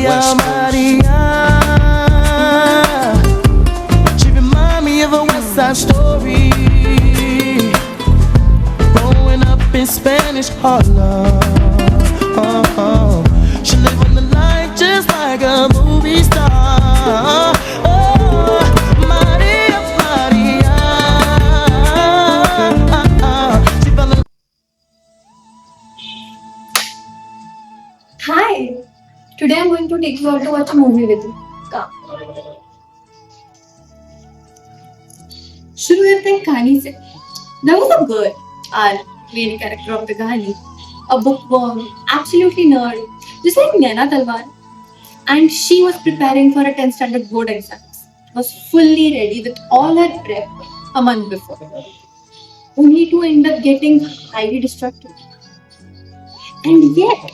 Maria, Maria. She remind me of a West Side Story. Growing up in Spanish Harlem. She live on the line just like a movie star. Maria, Maria. She fell in. Hi. Today I'm going to take you out to watch a movie with me. Come. शुरू करते हैं कहानी से. There was a girl, our main character of the कहानी, a bookworm, absolutely nerd, just like Naina Talwar, and she was preparing for a 10th standard board exams. Was fully ready with all her prep a month before, only to end up getting highly distracted. And yet,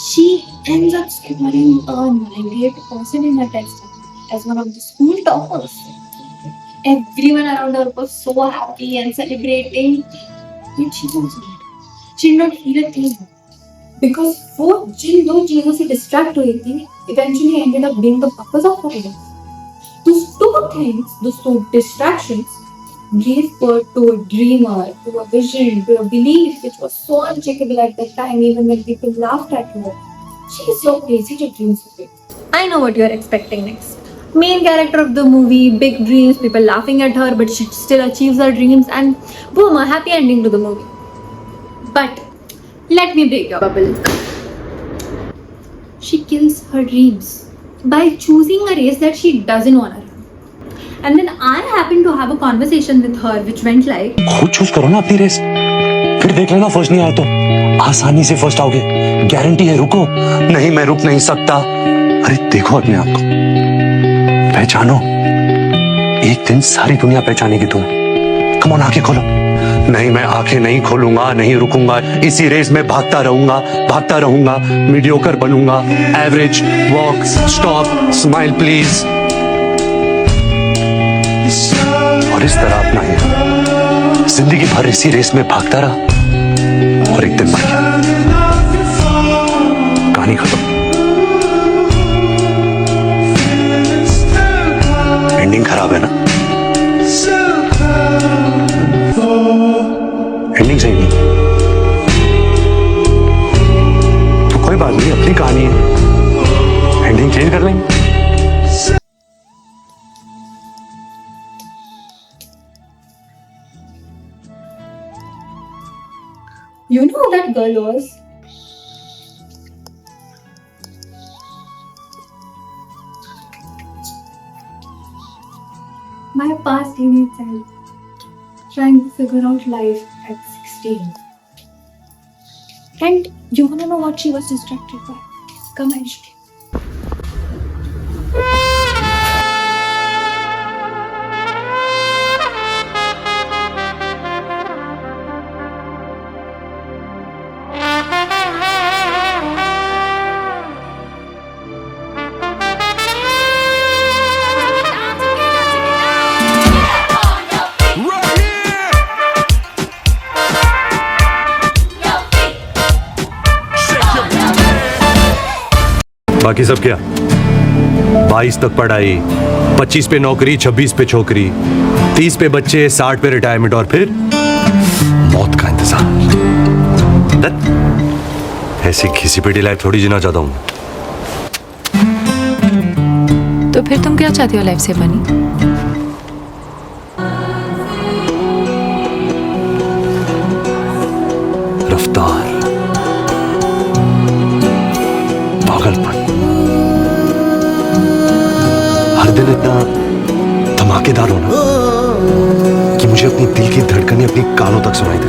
she ends up scoring a 98% in her test as one of the school toppers. Everyone around her was so happy and celebrating, but she wasn't. She did not feel a thing. Because वो जिन दो चीजों से distract हुई थी, eventually ended up being the purpose of her life. Those two things, those two distractions, gave birth to a dreamer, to a vision, to a belief which was so unshakable at that time, even when people laughed at her. She is so crazy to dream so big. I know what you are expecting next. Main character of the movie, big dreams, people laughing at her, but she still achieves her dreams, and boom, a happy ending to the movie. But let me break your bubble. She kills her dreams by choosing a race that she doesn't want to run. And then I happened to have a conversation with her which went like, खुद choose करो ना अपनी race, फिर देख लेना first नहीं आया तो आसानी से फर्स्ट आओगे, गारंटी है. रुको नहीं, मैं रुक नहीं सकता. अरे देखो अपने आप को, पहचानो. एक दिन सारी दुनिया पहचानेगी तुम्हें. कम ऑन, आंखें खोलो. नहीं, मैं आंखें नहीं खोलूंगा, नहीं रुकूंगा. इसी रेस में भागता रहूंगा. मीडियोकर बनूंगा. Average, walk, stop, smile please. और इस तरह अपना ही जिंदगी भर इसी रेस में भागता रहा और एक दिन मर गया. कहानी खत्म. एंडिंग खराब है ना? एंडिंग सही नहीं तो कोई बात नहीं, अपनी कहानी है, एंडिंग चेंज कर लेंगे. you know who that girl was? My past teenage self, trying to figure out life at 16. And you wanna know what she was distracted by? Come and show you. बाकी सब क्या? 22 तक पढ़ाई, 25 पे नौकरी, 26 पे छोकरी, 30 पे बच्चे, 60 पे रिटायरमेंट और फिर मौत का इंतजार. ऐसी घिसी पिटी लाइफ थोड़ी जीना चाहता हूँ. तो फिर तुम क्या चाहती हो लाइफ से बनी? रफ्तार, पागलपन, हर दिन इतना धमाकेदार होना कि मुझे अपनी दिल की धड़कनें अपनी कानों तक सुनाई दे.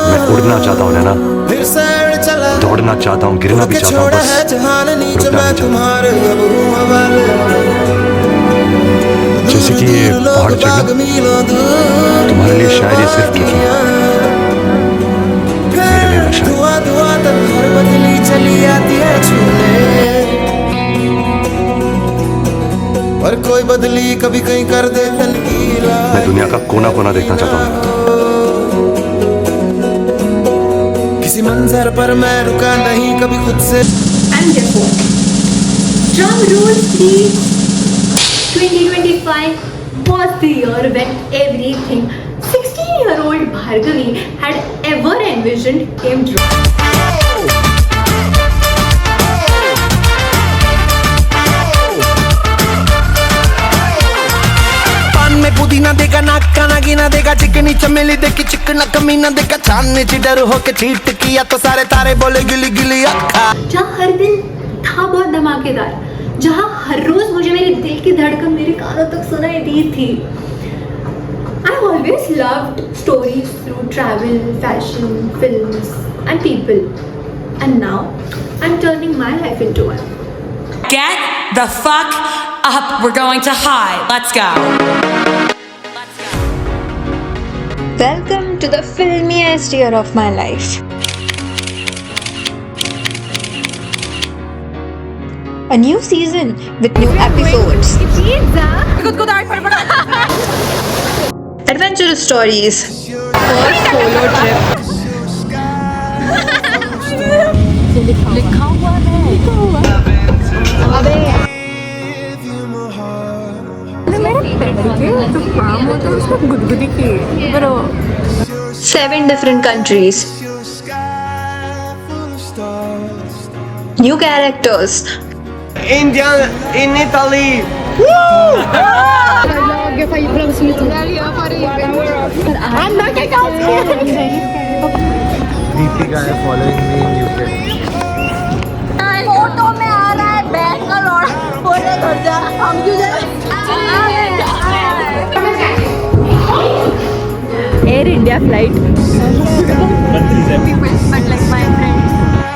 मैं उड़ना चाहता हूँ नैना, दौड़ना चाहता हूँ, गिरना भी चाहता हूँ, बस रुकना नहीं चाहता. जैसे कि ये पहाड़ चढ़ना तुम्हारे लिए शायद ये सिर्फ ट्रेकिंग है, मेरे लिए नशा है. पर कोई बदली कभी कहीं कर दे तनकीला. मैं दुनिया का कोना कोना देखना चाहता हूँ. मंजर पर मैं रुका नहीं कभी खुद से. And therefore, drum roll please. 2025 was the year when everything 16-year-old Bhargavi had ever envisioned came true. में पुदीना देगा नाका नागिना देगा चिकनी चमेली देखी चिकना कमीना देखा छानने से डर होके चीट किया तो सारे तारे बोले गिली गिली अक्खा. जहाँ हर दिन था बहुत धमाकेदार, जहाँ हर रोज मुझे मेरे दिल की धड़कन मेरे कानों तक सुनाई दी थी. I always loved stories through travel, fashion, films and people. And now I'm turning my life into one. Get the fuck up. We're going to high. Let's go. Welcome to the filmiest year of my life. A new season with new episodes. Adventurous stories. First solo trip. Seven different countries. New characters. India in Italy. Deepika is following me in UK. Photo में आ रहा है bag का लौड़ा photo घर जा हम क्यों जाए Air India flight.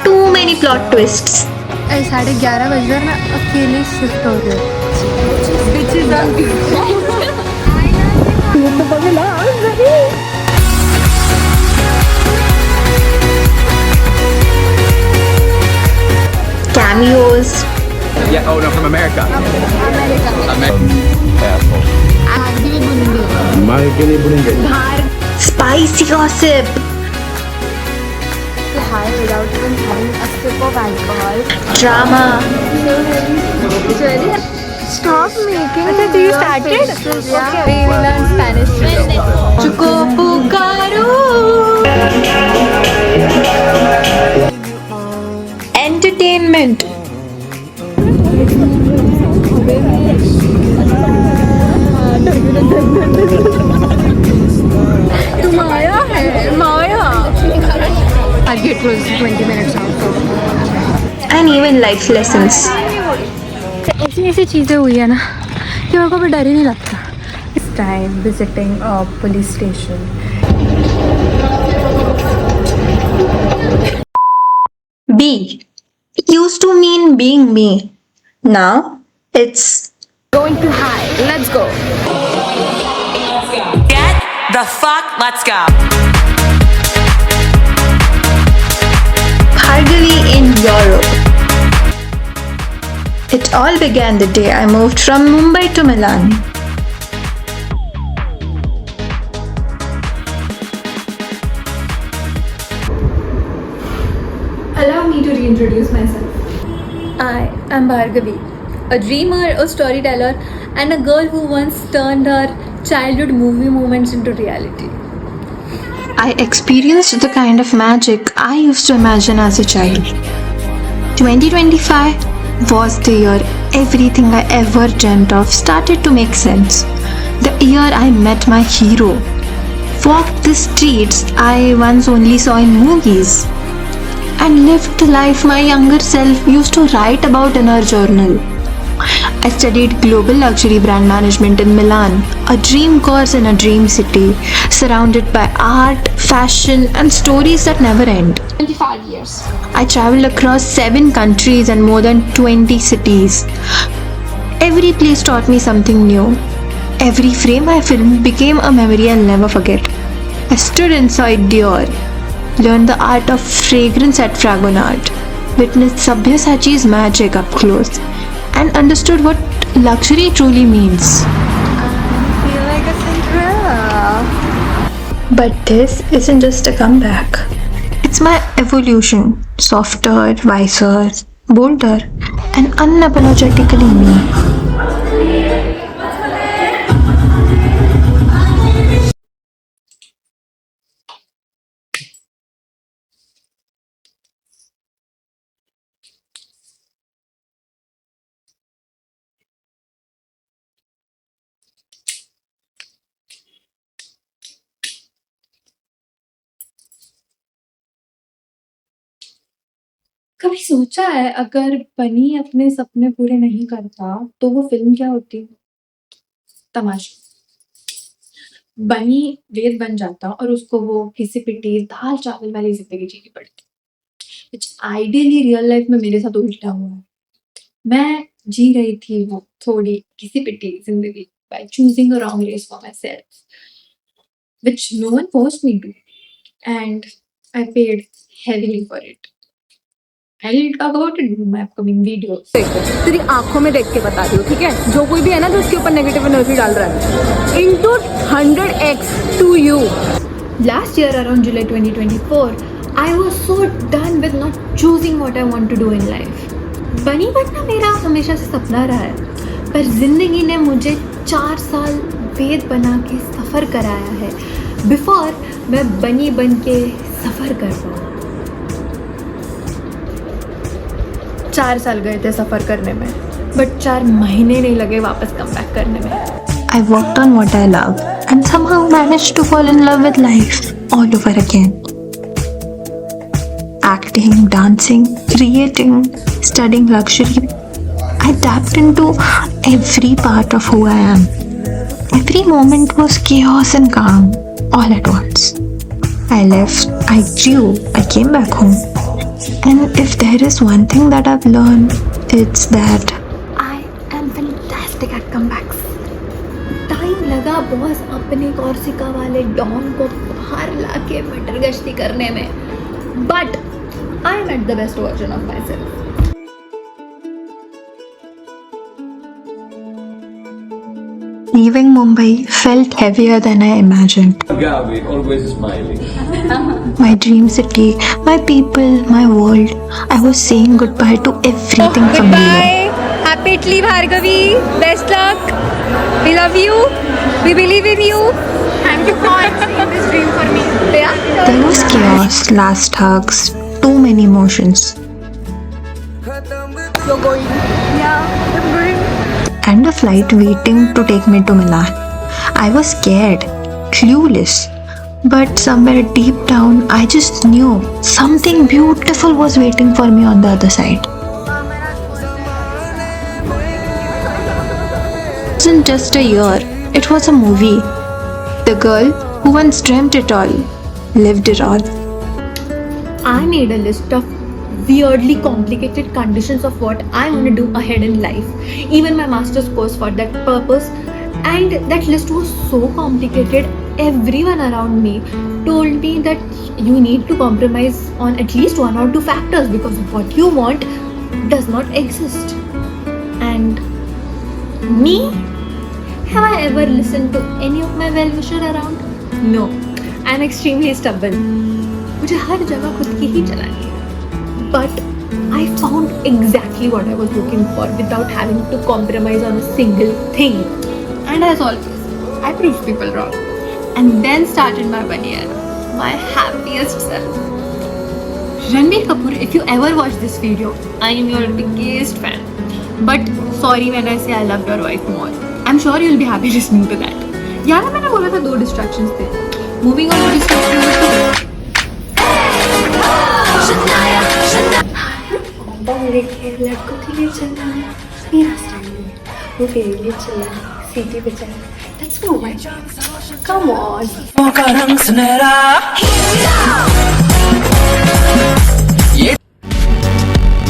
Too many plot twists. 11:30 बज रहे मैं अकेले शिफ्ट हो गया. Cameos. Yeah, oh no, from America. Spicy gossip. Hi without even having a sip of alcohol. Drama. Stop making. अच्छा, so you started? Okay, we will learn Spanish. Chuko pukaro. Entertainment. तुम आया है माया. I'll get close to 20 minutes now. And even life lessons. ऐसी ऐसी चीज़ें हुई है ना कि मेरे को भी डर ही नहीं लगता. This time visiting a police station. Be used to mean being me. Now it's Going to high. Let's go. Get the fuck. Let's go. Bhargavi in Europe. It all began the day I moved from Mumbai to Milan. Allow me to reintroduce myself. I am Bhargavi, a dreamer, a storyteller, and a girl who once turned her childhood movie moments into reality. I experienced the kind of magic I used to imagine as a child. 2025 was the year everything I ever dreamt of started to make sense. The year I met my hero, walked the streets I once only saw in movies, and lived the life my younger self used to write about in her journal. I studied global luxury brand management in Milan, a dream course in a dream city, surrounded by art, fashion, and stories that never end. 25 years. I traveled across 7 countries and more than 20 cities. Every place taught me something new. Every frame I filmed became a memory I'll never forget. I stood inside Dior, learned the art of fragrance at Fragonard, witnessed Sabyasachi's magic up close, and understood what luxury truly means. I feel like a Cinderella. But this isn't just a comeback. It's my evolution, softer, wiser, bolder, and unapologetically me. कभी सोचा है अगर बनी अपने सपने पूरे नहीं करता तो वो फिल्म क्या होती? तमाशा। बनी वेद बन जाता और उसको वो घिसी पिटी दाल चावल वाली जिंदगी जीनी पड़ती, which आइडियली रियल लाइफ में मेरे साथ उल्टा हुआ है। मैं जी रही थी वो थोड़ी घिसी पिटी जिंदगी by choosing a wrong race for myself, which no one forced me to, and I paid heavily for it. I'll talk about it in my upcoming videos. तेरी आंखों में देख के बता रही हूँ, ठीक है? जो कोई भी है ना जो उसके ऊपर नेगेटिव एनर्जी डाल रहा है, into 100x to you. Last year around July 2024, I was so done with not choosing what I want to do in life. बनी बनना मेरा हमेशा से सपना रहा है, पर जिंदगी ने मुझे 4 साल वेद बना के सफ़र कराया है बिफोर मैं बनी बन के सफ़र कर पाऊँ। 4 साल गए थे सफ़र करने में, बट 4 महीने नहीं लगे वापस कम बैक करने में। I worked on what I love and somehow managed to fall in love with life all over again. Acting, dancing, creating, studying luxury. I tapped into every part of who I am. Every moment was chaos and calm all at once. I left, I grew, I came back home. And if there is one thing that I've learned, it's that I am fantastic at comebacks. Time लगा boss अपने Corsica वाले don को बाहर लाके मटर गश्ती करने में, but I am at the best version of my self. leaving Mumbai felt heavier than I imagined. Gabi, always smiling. My dream city, my people, my world. I was saying goodbye to everything familiar. Happy Italy, Bhargavi. Best luck. We love you. We believe in you. Thank you for seeing this dream for me. Yeah. There was chaos, last hugs, too many emotions. You're going. Yeah, I'm going. And a flight waiting to take me to Milan. I was scared, clueless, but somewhere deep down, I just knew something beautiful was waiting for me on the other side. It wasn't just a year, it was a movie. The girl who once dreamt it all, lived it all. I made a list of weirdly complicated conditions of what I want to do ahead in life. Even my master's course for that purpose. And that list was so complicated. Everyone around me told me that you need to compromise on at least 1 or 2 factors because what you want does not exist. And me? Have I ever listened to any of my well-wisher around? No. I'm extremely stubborn. मुझे हर जगह खुद की ही चलानी है. But I found exactly what I was looking for without having to compromise on a single thing. And as always, I proved people wrong. And then started my bunny era, my happiest self. Ranbir Kapoor, if you ever watch this video, I am your biggest fan. But sorry when I say I love your wife more. I'm sure you'll be happy listening to that. यार मैंने बोला था 2 distractions थे. Moving on to distractions 2. लेके लड़कों के लिए चलना है मेरा स्टाइल है, वो तेरे लिए चला सीटी पे चला. Let's go, my come on.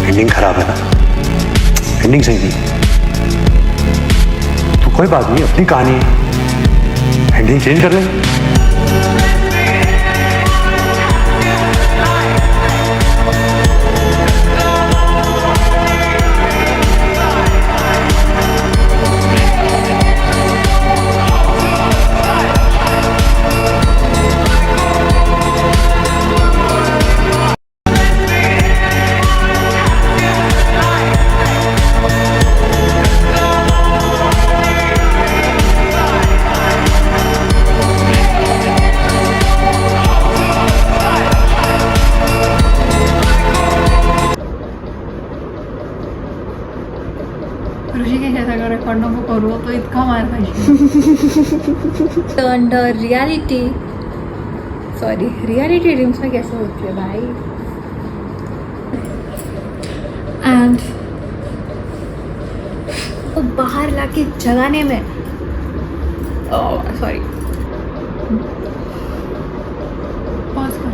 Ending खराब है ना, एंडिंग सही नहीं. तो कोई बात नहीं, अपनी कहानी है, एंडिंग चेंज कर ले. और वो तो इतना मार खाई टर्न द रियलिटी ड्रीम्स में कैसे होती है भाई. एंड वो बाहर लाके जगाने में सॉरी पॉज कर